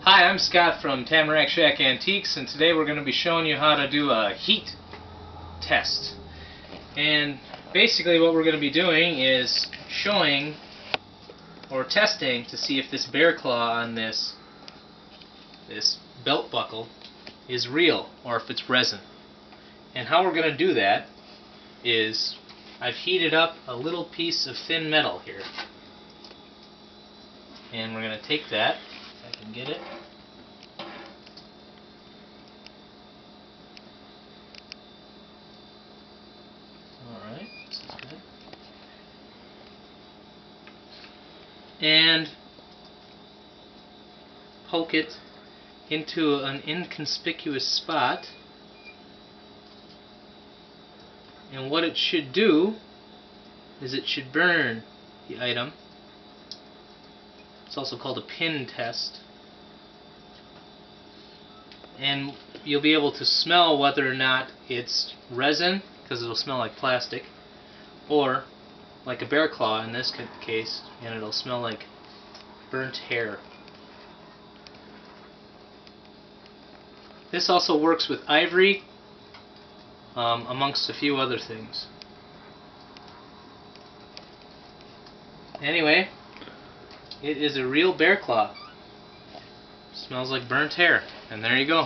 Hi, I'm Scott from Tamarack Shack Antiques, and today we're going to be showing you how to do a heat test. And basically what we're going to be doing is showing or testing to see if this bear claw on this belt buckle is real or if it's resin. And how we're going to do that is I've heated up a little piece of thin metal here. And we're going to take that, if I can get it. Alright, this is good. And poke it into an inconspicuous spot. And what it should do is it should burn the item. It's also called a pin test. And you'll be able to smell whether or not it's resin, because it'll smell like plastic, or like a bear claw in this case, and it'll smell like burnt hair. This also works with ivory, amongst a few other things. Anyway, it is a real bear claw. Smells like burnt hair, and there you go.